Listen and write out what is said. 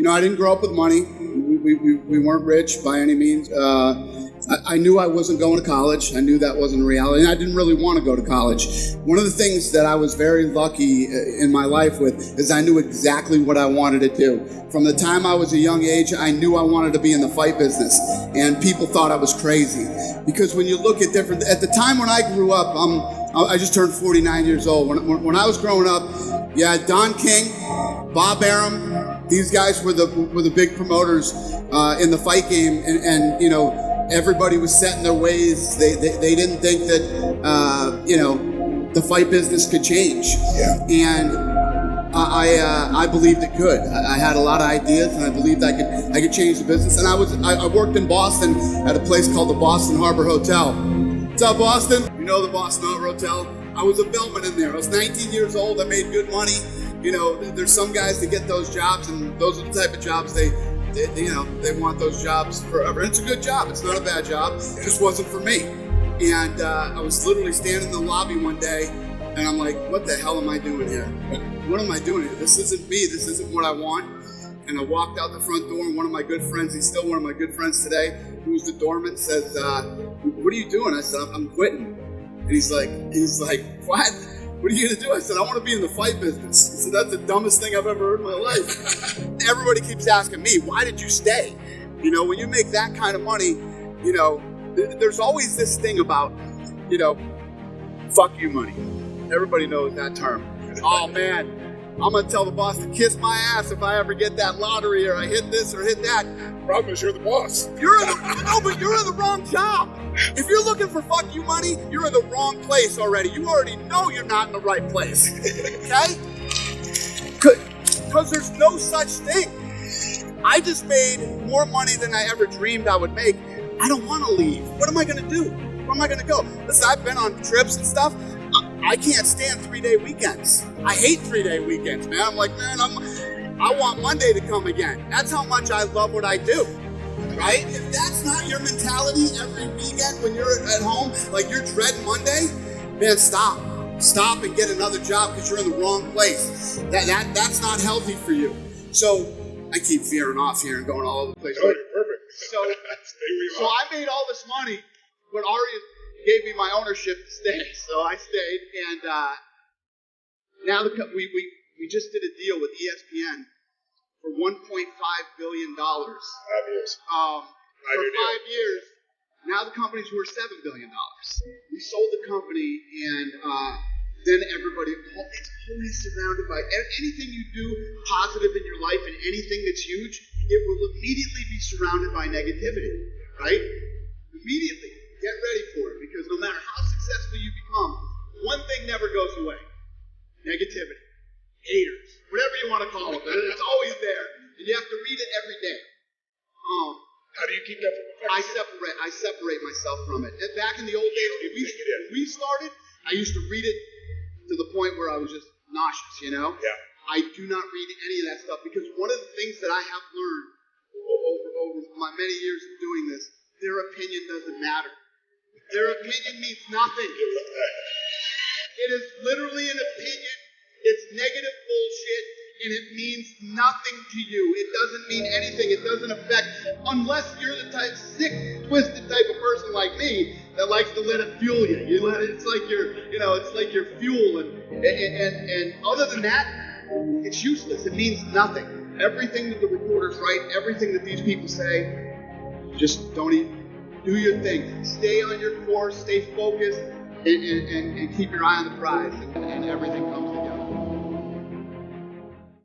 I didn't grow up with money. We weren't rich by any means. I knew I wasn't going to college. I knew that wasn't a reality, and I didn't really want to go to college. One of the things that I was very lucky in my life with is I knew exactly what I wanted to do. From the time I was a young age, I knew I wanted to be in the fight business, and people thought I was crazy. Because when you look at at the time when I grew up, I just turned 49 years old. When I was growing up, Don King, Bob Arum, these guys were the big promoters in the fight game, and everybody was set in their ways. They didn't think that the fight business could change. Yeah. And I believed it could. I had a lot of ideas, and I believed I could change the business. And I worked in Boston at a place called the Boston Harbor Hotel. What's up, Boston? You know the Boston Harbor Hotel? I was a bellman in there. I was 19 years old. I made good money. There's some guys that get those jobs, and those are the type of jobs they want those jobs forever. And it's a good job. It's not a bad job. It just wasn't for me. And I was literally standing in the lobby one day, and I'm like, what the hell am I doing here? What am I doing here? This isn't me. This isn't what I want. And I walked out the front door, and one of my good friends, he's still one of my good friends today, who's the doorman, says, what are you doing? I said, I'm quitting. And he's like, what? What are you going to do? I said, I want to be in the fight business. He said, that's the dumbest thing I've ever heard in my life. Everybody keeps asking me, why did you stay? When you make that kind of money, there's always this thing about, fuck you money. Everybody knows that term. Oh, man, I'm going to tell the boss to kiss my ass if I ever get that lottery or I hit this or hit that. Problem is you're the boss. But you're in the wrong job. If you're looking for fuck you money, you're in the wrong place already. You already know you're not in the right place. Okay? Because there's no such thing. I just made more money than I ever dreamed I would make. I don't want to leave. What am I going to do? Where am I going to go? Listen, I've been on trips and stuff. I can't stand 3-day weekends. I hate 3-day weekends, man. I'm like, man, I want Monday to come again. That's how much I love what I do, right? If that's not your mentality every weekend when you're at home, like you're dreading Monday, man, stop. Stop and get another job because you're in the wrong place. That's not healthy for you. So I keep veering off here and going all over the place. No, you're perfect. So I made all this money, but Ari gave me my ownership to stay, so I stayed. And now we just did a deal with ESPN for $1.5 billion. 5 years. For 5 years. Now the company's worth $7 billion. We sold the company, and then everybody, it's always surrounded by anything you do positive in your life and anything that's huge, it will immediately be surrounded by negativity, right? Immediately. Get ready for it, because no matter how successful you become, one thing never goes away. Negativity. Haters. Whatever you want to call it. It's always there. And you have to read it every day. How do you keep that from affecting I separate myself from it. And back in the old days, when we started, I used to read it to the point where I was just nauseous, Yeah. I do not read any of that stuff, because one of the things that I have learned over my many years of doing this, their opinion doesn't matter. Their opinion means nothing. It is literally an opinion. It's negative bullshit, and it means nothing to you. It doesn't mean anything. It doesn't affect, unless you're the type, sick, twisted type of person like me that likes to let it fuel you. It's like your fuel, and other than that, it's useless. It means nothing. Everything that the reporters write, everything that these people say, just don't even. Do your thing. Stay on your course. Stay focused, and keep your eye on the prize, and everything comes together.